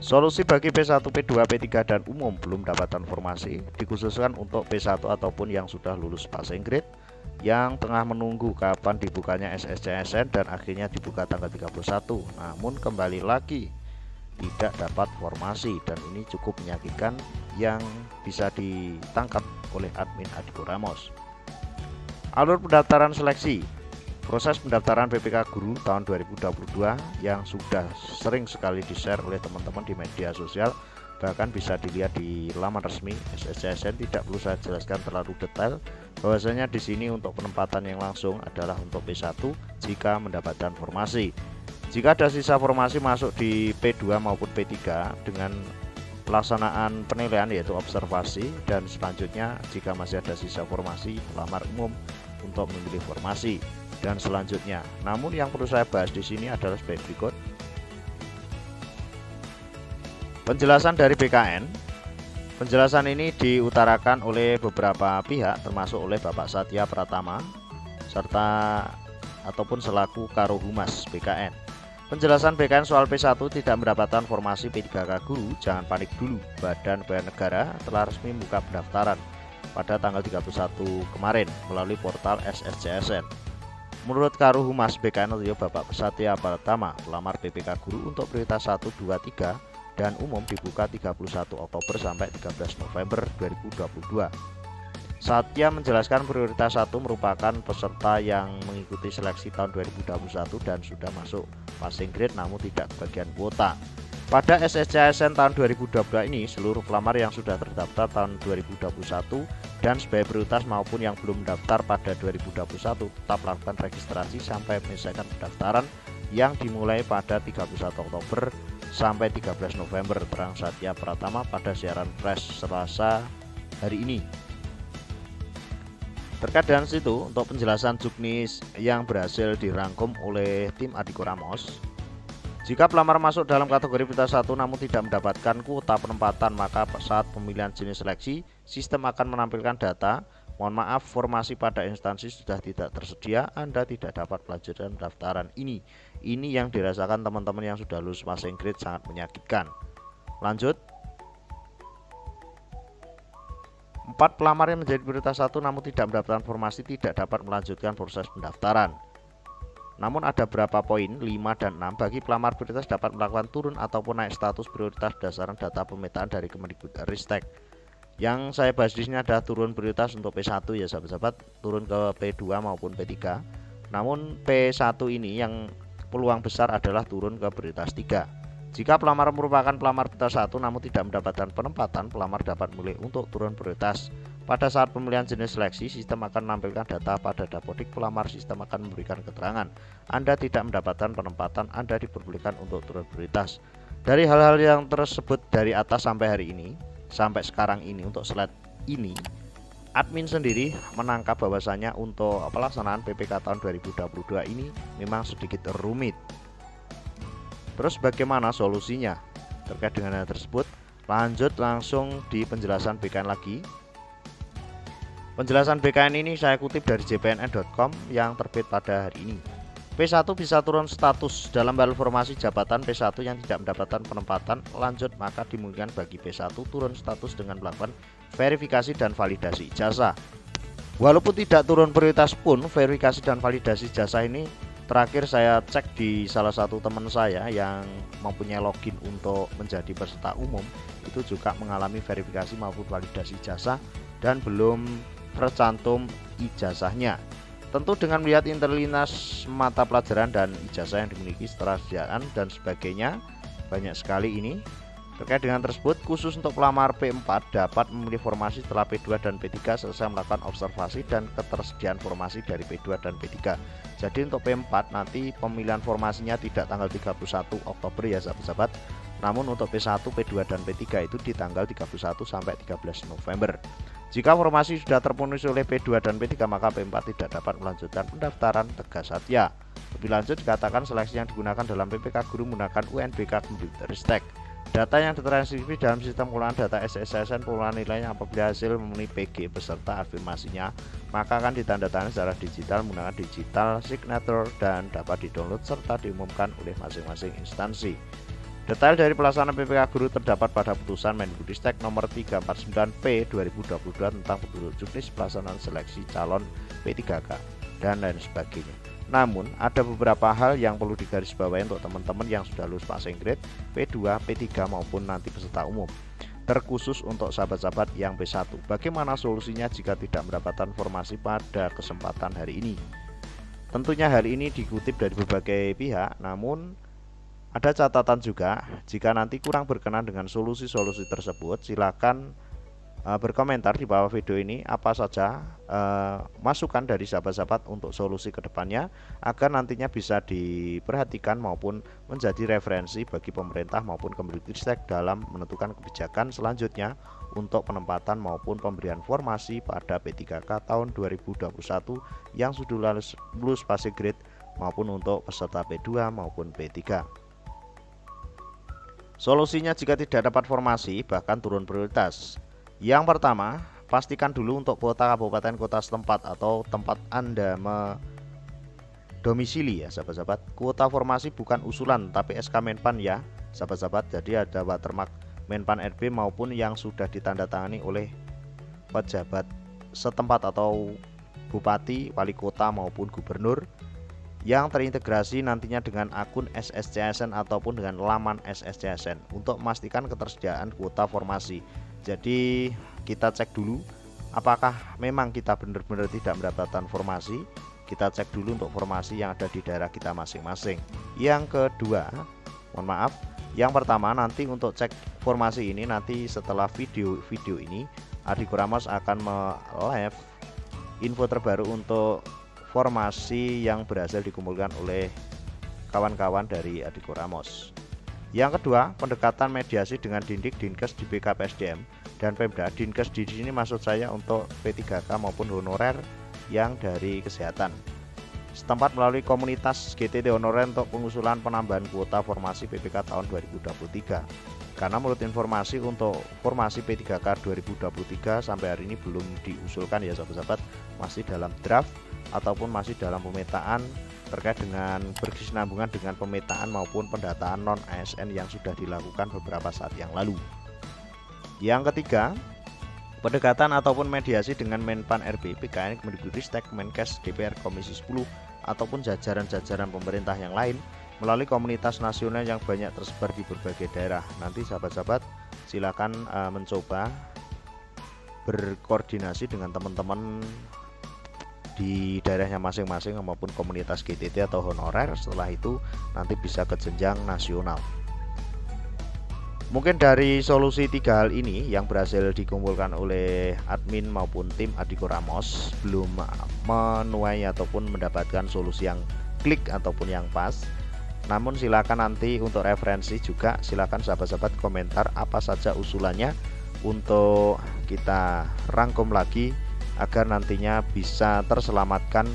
Solusi bagi P1, P2, P3 dan umum belum dapatkan formasi dikhususkan untuk P1 ataupun yang sudah lulus passing grade, yang tengah menunggu kapan dibukanya SSCSN dan akhirnya dibuka tanggal 31, namun kembali lagi tidak dapat formasi, dan ini cukup menyakitkan yang bisa ditangkap oleh admin Adiko Ramos. Alur pendaftaran seleksi. Proses pendaftaran PPK Guru tahun 2022 yang sudah sering sekali di-share oleh teman-teman di media sosial, bahkan bisa dilihat di laman resmi SSCSN. Tidak perlu saya jelaskan terlalu detail bahwasanya di sini untuk penempatan yang langsung adalah untuk P1 jika mendapatkan formasi. Jika ada sisa formasi masuk di P2 maupun P3 dengan pelaksanaan penilaian yaitu observasi, dan selanjutnya jika masih ada sisa formasi pelamar umum untuk memilih formasi dan selanjutnya. Namun yang perlu saya bahas di sini adalah sebagai berikut. Penjelasan dari BKN. Penjelasan ini diutarakan oleh beberapa pihak termasuk oleh Bapak Satya Pratama serta ataupun selaku Karohumas BKN. Penjelasan BKN soal P1 tidak mendapatkan formasi P3K Guru, jangan panik dulu. Badan Pegawai Negara telah resmi membuka pendaftaran pada tanggal 31 kemarin melalui portal SSCSN. Menurut Karohumas BKN atau Bapak Satya Pratama, pelamar PPK Guru untuk prioritas 1, 2, 3 dan umum dibuka 31 Oktober sampai 13 November 2022. Satya menjelaskan prioritas 1 merupakan peserta yang mengikuti seleksi tahun 2021 dan sudah masuk passing grade namun tidak kebagian kuota. Pada SSCSN tahun 2022 ini, seluruh pelamar yang sudah terdaftar tahun 2021 dan sebagai prioritas maupun yang belum mendaftar pada 2021 tetap lakukan registrasi sampai menyelesaikan pendaftaran yang dimulai pada 31 Oktober sampai 13 November, terang Satya Pratama pada siaran pers Selasa hari ini. Terkait dengan situ, untuk penjelasan juknis yang berhasil dirangkum oleh tim Adiko Ramos, jika pelamar masuk dalam kategori prioritas 1 namun tidak mendapatkan kuota penempatan, maka saat pemilihan jenis seleksi, sistem akan menampilkan data, mohon maaf, formasi pada instansi sudah tidak tersedia, Anda tidak dapat melanjutkan pendaftaran ini. Ini yang dirasakan teman-teman yang sudah lulus passing grade, sangat menyakitkan. Lanjut. 4 pelamar yang menjadi prioritas 1 namun tidak mendapatkan formasi tidak dapat melanjutkan proses pendaftaran. Namun ada beberapa poin 5 dan 6 bagi pelamar prioritas dapat melakukan turun ataupun naik status prioritas berdasarkan data pemetaan dari Kemendikbudristek. Yang saya bahas di sini adalah turun prioritas untuk P1 ya sahabat-sahabat, turun ke P2 maupun P3. Namun P1 ini yang peluang besar adalah turun ke prioritas 3. Jika pelamar merupakan pelamar prioritas 1 namun tidak mendapatkan penempatan, pelamar dapat memilih untuk turun prioritas. Pada saat pemilihan jenis seleksi, sistem akan menampilkan data pada dapodik pelamar. Sistem akan memberikan keterangan Anda tidak mendapatkan penempatan, Anda diperbolehkan untuk turun prioritas. Dari hal-hal yang tersebut dari atas sampai hari ini, sampai sekarang ini, untuk slide ini, admin sendiri menangkap bahwasanya untuk pelaksanaan PPK tahun 2022 ini memang sedikit rumit. Terus bagaimana solusinya? Terkait dengan hal tersebut, lanjut langsung di penjelasan BKN lagi. Penjelasan BKN ini saya kutip dari jpnn.com yang terbit pada hari ini. P1 bisa turun status dalam hal formasi jabatan P1 yang tidak mendapatkan penempatan lanjut, maka dimungkinkan bagi P1 turun status dengan melakukan verifikasi dan validasi ijazah. Walaupun tidak turun prioritas pun, verifikasi dan validasi ijazah ini terakhir saya cek di salah satu teman saya yang mempunyai login untuk menjadi peserta umum, itu juga mengalami verifikasi maupun validasi ijazah dan belum tercantum ijazahnya. Tentu dengan melihat integritas mata pelajaran dan ijazah yang dimiliki, setelah sediaan dan sebagainya, banyak sekali ini. Terkait dengan tersebut, khusus untuk pelamar P4 dapat memilih formasi setelah P2 dan P3 selesai melakukan observasi dan ketersediaan formasi dari P2 dan P3. Jadi untuk P4 nanti pemilihan formasinya tidak tanggal 31 Oktober ya sahabat-sahabat, namun untuk P1, P2 dan P3 itu di tanggal 31 sampai 13 November. Jika formasi sudah terpenuhi oleh P2 dan P3, maka P4 tidak dapat melanjutkan pendaftaran, tegas Satya. Lebih lanjut dikatakan seleksi yang digunakan dalam PPK Guru menggunakan UNBK Kemendikbudristek. Data yang ditranskripi dalam sistem pengolahan data SSCSN, pengolahan nilainya apabila hasil memenuhi PG beserta afirmasinya, maka akan ditandatangani secara digital menggunakan digital signature dan dapat didownload serta diumumkan oleh masing-masing instansi. Detail dari pelaksanaan PPK Guru terdapat pada putusan Mendikbudristek nomor 349 P 2022 tentang petunjuk juknis pelaksanaan seleksi calon P3K dan lain sebagainya. Namun, ada beberapa hal yang perlu digarisbawahi untuk teman-teman yang sudah lulus passing grade P2, P3 maupun nanti peserta umum. Terkhusus untuk sahabat-sahabat yang P1, bagaimana solusinya jika tidak mendapatkan informasi pada kesempatan hari ini? Tentunya hal ini dikutip dari berbagai pihak, namun ada catatan juga, jika nanti kurang berkenan dengan solusi-solusi tersebut, silakan berkomentar di bawah video ini apa saja masukan dari sahabat-sahabat untuk solusi kedepannya agar nantinya bisa diperhatikan maupun menjadi referensi bagi pemerintah maupun Kemendikbudristek dalam menentukan kebijakan selanjutnya untuk penempatan maupun pemberian formasi pada P3K tahun 2021 yang sudah lulus passing grade maupun untuk peserta P2 maupun P3. Solusinya jika tidak dapat formasi bahkan turun prioritas. Yang pertama, pastikan dulu untuk kota kabupaten kota setempat atau tempat Anda mendomisili ya sahabat-sahabat. Kuota formasi bukan usulan tapi SK Menpan ya sahabat-sahabat. Jadi ada watermark Menpan RB maupun yang sudah ditandatangani oleh pejabat setempat atau bupati, wali kota maupun gubernur yang terintegrasi nantinya dengan akun SSCSN ataupun dengan laman SSCSN untuk memastikan ketersediaan kuota formasi. Jadi kita cek dulu apakah memang kita benar-benar tidak mendapatkan formasi. Kita cek dulu untuk formasi yang ada di daerah kita masing-masing. Yang kedua, yang pertama nanti untuk cek formasi ini nanti setelah video ini Adhiko Ramos akan live info terbaru untuk formasi yang berhasil dikumpulkan oleh kawan-kawan dari Adhiko Ramos. Yang kedua, pendekatan mediasi dengan Dindik, Dinkes di BKPSDM dan Pemda. Dinkes di sini maksud saya untuk P3K maupun honorer yang dari kesehatan setempat melalui komunitas GTT honorer untuk pengusulan penambahan kuota formasi PPK tahun 2023. Karena menurut informasi untuk formasi P3K 2023 sampai hari ini belum diusulkan ya sahabat-sahabat, masih dalam draft ataupun masih dalam pemetaan terkait dengan berkesinambungan dengan pemetaan maupun pendataan non ASN yang sudah dilakukan beberapa saat yang lalu. Yang ketiga, pendekatan ataupun mediasi dengan Menpan RB, PKN, Kemendikbudristek, Kemenkes, DPR, Komisi 10 ataupun jajaran-jajaran pemerintah yang lain melalui komunitas nasional yang banyak tersebar di berbagai daerah. Nanti sahabat-sahabat silakan mencoba berkoordinasi dengan teman-teman di daerahnya masing-masing maupun komunitas GTT atau honorer. Setelah itu nanti bisa ke jenjang nasional. Mungkin dari solusi 3 hal ini yang berhasil dikumpulkan oleh admin maupun tim Adhiko Ramos belum menuai ataupun mendapatkan solusi yang klik ataupun yang pas. Namun silakan nanti untuk referensi juga silakan sahabat-sahabat komentar apa saja usulannya untuk kita rangkum lagi agar nantinya bisa terselamatkan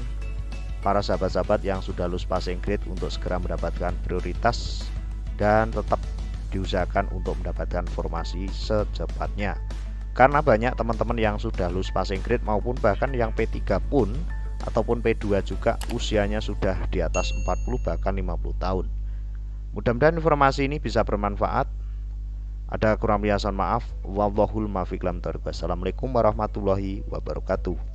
para sahabat-sahabat yang sudah lulus passing grade untuk segera mendapatkan prioritas dan tetap diusahakan untuk mendapatkan formasi secepatnya. Karena banyak teman-teman yang sudah lulus passing grade maupun bahkan yang P3 pun ataupun P2 juga usianya sudah di atas 40 bahkan 50 tahun. Mudah-mudahan informasi ini bisa bermanfaat. Ada kurang lebih mohon maaf. Wallahul muwaffiq. Assalamualaikum warahmatullahi wabarakatuh.